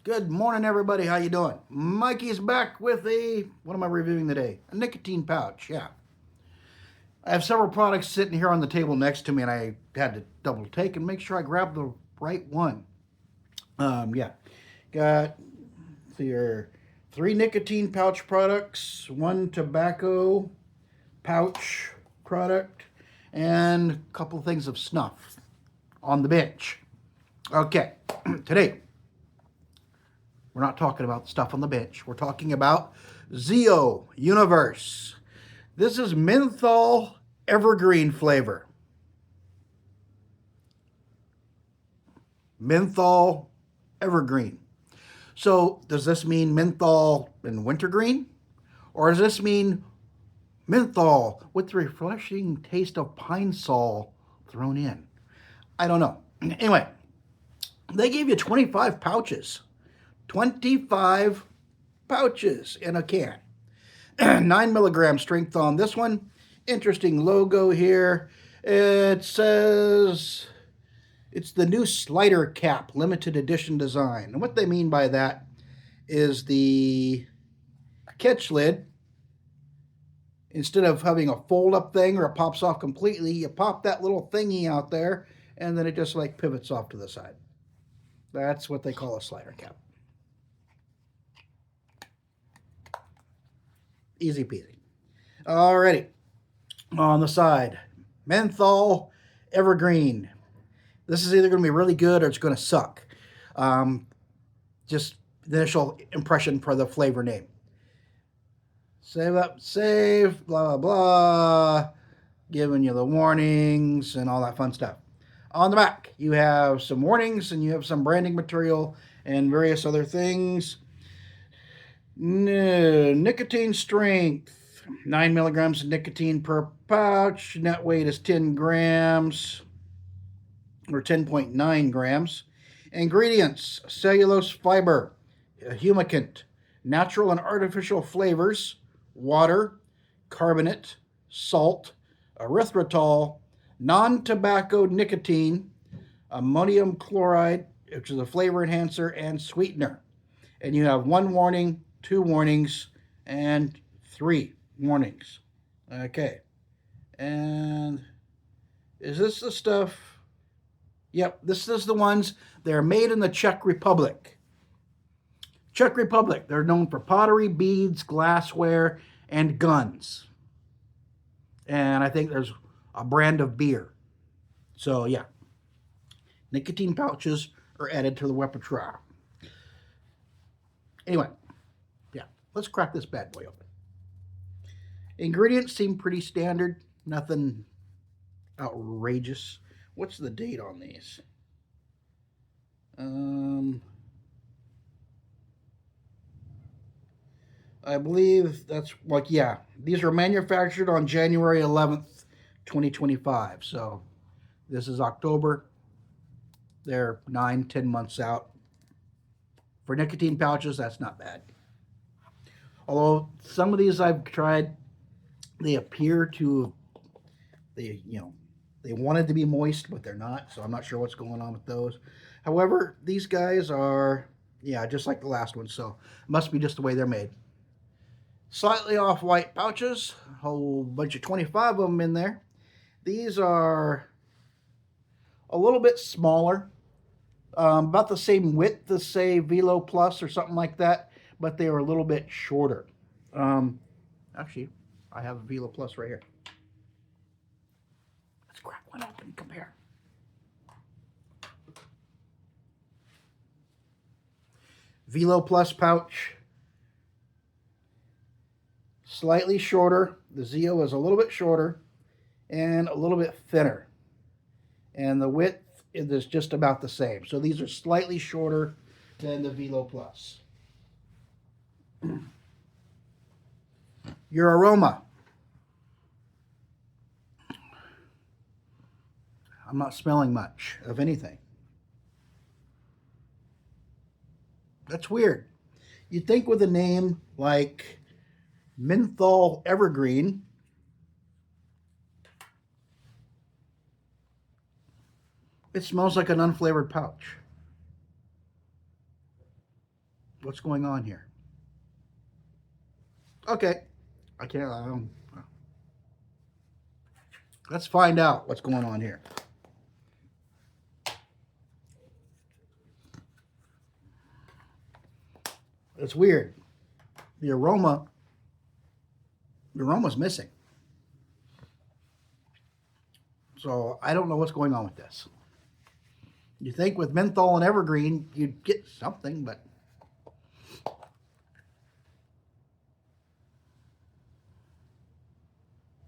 Good morning, everybody. How you doing? Mikey's back with what am I reviewing today? A nicotine pouch, yeah. I have several products sitting here on the table next to me, and I had to double take and make sure I grabbed the right one. Yeah. Got your 3 nicotine pouch products, 1 tobacco pouch product, and a couple things of snuff on the bench. Okay, today we're not talking about stuff on the bench. We're talking about Zeo Universe. This is menthol evergreen flavor. Menthol evergreen. So does this mean menthol and wintergreen? Or does this mean menthol with the refreshing taste of pine sol thrown in? I don't know. Anyway, they gave you 25 pouches. 25 pouches in a can. 9 milligram strength on this one. Interesting logo here. It says it's the new slider cap limited edition design. And what they mean by that is the catch lid, instead of having a fold up thing or it pops off completely, you pop that little thingy out there and then it just like pivots off to the side. That's what they call a slider cap. Easy peasy. Alrighty. On the side, menthol evergreen. This is either going to be really good or it's going to suck. Just the initial impression for the flavor name. Save up, save, blah, blah, blah. Giving you the warnings and all that fun stuff. On the back, you have some warnings and you have some branding material and various other things. Nicotine strength, 9 milligrams of nicotine per pouch. Net weight is 10 grams or 10.9 grams. Ingredients: cellulose fiber, humectant, natural and artificial flavors, water, carbonate, salt, erythritol, non-tobacco nicotine, ammonium chloride, which is a flavor enhancer, and sweetener. And you have 1 warning, 2 warnings, and 3 warnings. Okay. And is this the stuff? Yep, this is the ones. They're made in the Czech Republic. Czech Republic. They're known for pottery, beads, glassware, and guns. And I think there's a brand of beer. So, yeah. Nicotine pouches are added to the repertoire. Anyway, yeah, let's crack this bad boy open. Ingredients seem pretty standard, nothing outrageous. What's the date on these? I believe that's like, yeah, these are manufactured on January 11th, 2025. So this is October. They're 9-10 months out. For nicotine pouches, that's not bad. Although some of these I've tried, they appear to, they wanted to be moist, but they're not. So I'm not sure what's going on with those. However, these guys are, yeah, just like the last one. So it must be just the way they're made. Slightly off-white pouches, a whole bunch of 25 of them in there. These are a little bit smaller, about the same width as, say, Velo Plus or something like that, but they are a little bit shorter. Actually, I have a Velo Plus right here. Let's crack one open and compare. Velo Plus pouch. Slightly shorter. The Zeo is a little bit shorter and a little bit thinner. And the width is just about the same. So these are slightly shorter than the Velo Plus. Your aroma. I'm not smelling much of anything. That's weird. You'd think with a name like Menthol Evergreen, it smells like an unflavored pouch. What's going on here? Okay, I can't. Let's find out what's going on here. It's weird. The aroma, the aroma's missing. So I don't know what's going on with this. You think with menthol and evergreen you'd get something, but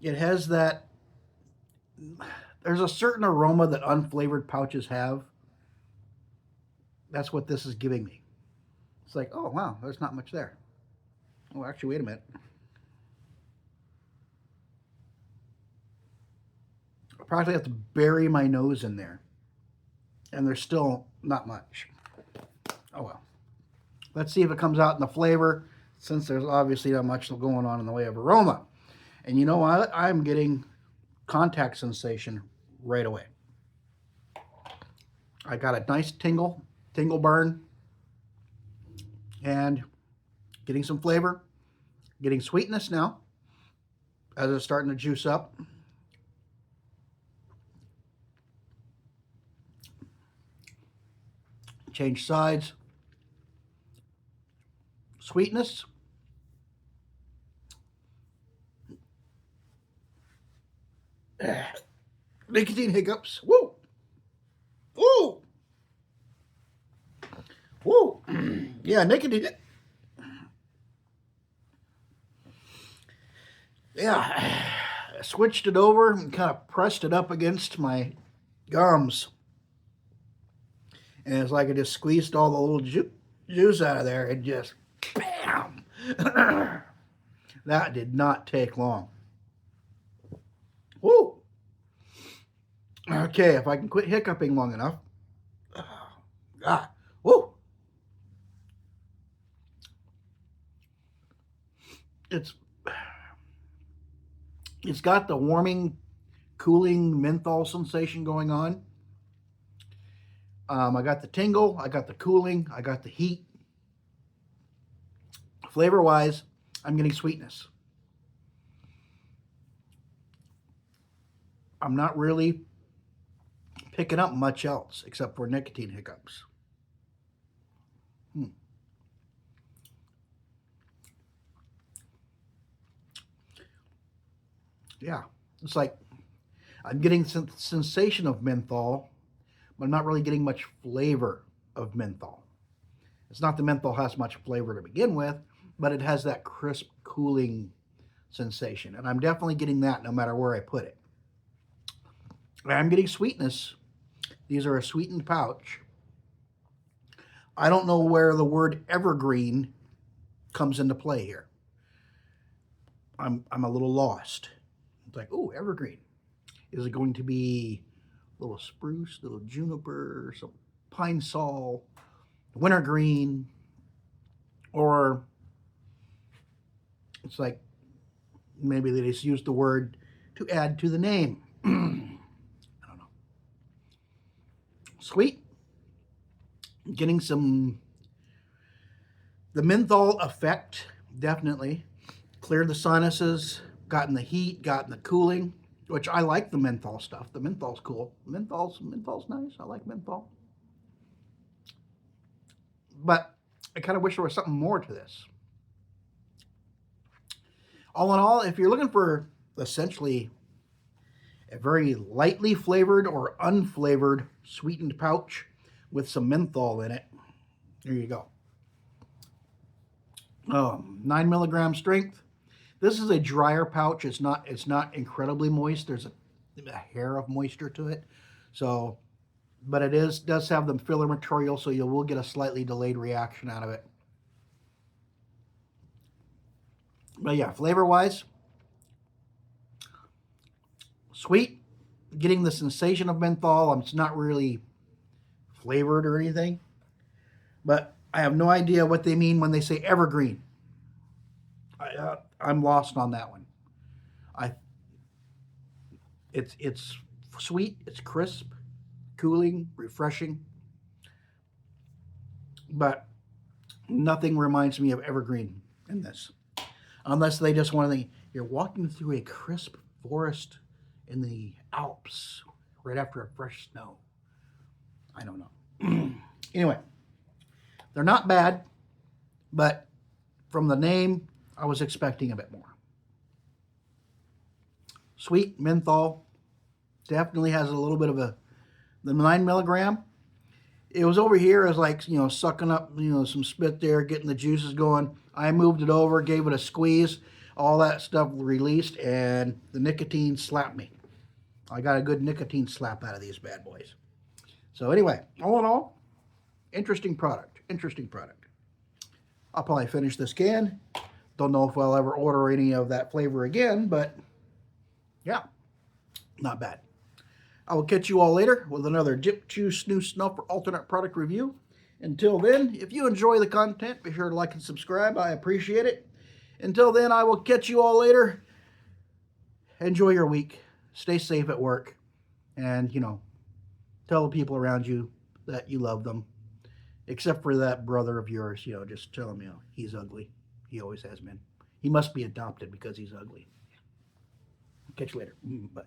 it has that. There's a certain aroma that unflavored pouches have. That's what this is giving me. It's like, oh wow, there's not much there. Oh, actually, wait a minute. I probably have to bury my nose in there, and there's still not much. Oh well. Let's see if it comes out in the flavor, since there's obviously not much going on in the way of aroma. And you know what? I'm getting contact sensation right away. I got a nice tingle burn, and getting some flavor, getting sweetness now as it's starting to juice up. Change sides. Sweetness. Nicotine hiccups. Woo! Woo! Woo! Yeah, nicotine. Yeah, I switched it over and kind of pressed it up against my gums. And it's like I just squeezed all the little juice out of there and just bam! That did not take long. Woo! Okay, if I can quit hiccuping long enough. God, woo! It's got the warming, cooling menthol sensation going on. I got the tingle, I got the cooling, I got the heat. Flavor wise, I'm getting sweetness. I'm not really picking up much else except for nicotine hiccups. Yeah, it's like I'm getting sensation of menthol, but I'm not really getting much flavor of menthol. It's not the menthol has much flavor to begin with, but it has that crisp, cooling sensation. And I'm definitely getting that no matter where I put it. I'm getting sweetness. These are a sweetened pouch. I don't know where the word evergreen comes into play here. I'm a little lost. It's like, oh, evergreen. Is it going to be a little spruce, a little juniper, some pine sol, wintergreen, or it's like maybe they just used the word to add to the name. I don't know. Sweet. Getting the menthol effect, definitely. Cleared the sinuses, gotten the heat, gotten the cooling, which I like the menthol stuff. The menthol's cool. Menthol's nice. I like menthol. But I kind of wish there was something more to this. All in all, if you're looking for essentially a very lightly flavored or unflavored sweetened pouch with some menthol in it, there you go. 9 milligram strength. This is a drier pouch. It's not incredibly moist. There's a hair of moisture to it. So, but it does have the filler material, so you will get a slightly delayed reaction out of it. But yeah, flavor wise, sweet, getting the sensation of menthol. It's not really flavored or anything, but I have no idea what they mean when they say evergreen. I'm lost on that one. I it's sweet, it's crisp, cooling, refreshing, but Nothing reminds me of Evergreen in this. Unless they just want to, you're walking through a crisp forest in the Alps right after a fresh snow. I don't know. Anyway, they're not bad, but from the name, I was expecting a bit more. Sweet menthol definitely has a little bit of the 9 milligram. It was over here as like, sucking up, some spit there, getting the juices going. I moved it over, gave it a squeeze, all that stuff released, and the nicotine slapped me. I got a good nicotine slap out of these bad boys. So anyway, all in all, interesting product. I'll probably finish this can. Don't know if I'll ever order any of that flavor again, but yeah, not bad. I will catch you all later with another Dip, Chew, Snooze, Snuff, or alternate product review. Until then, if you enjoy the content, be sure to like and subscribe. I appreciate it. Until then, I will catch you all later. Enjoy your week. Stay safe at work. And, tell the people around you that you love them. Except for that brother of yours, just tell him, he's ugly. He always has been. He must be adopted because he's ugly. Catch you later. Bye.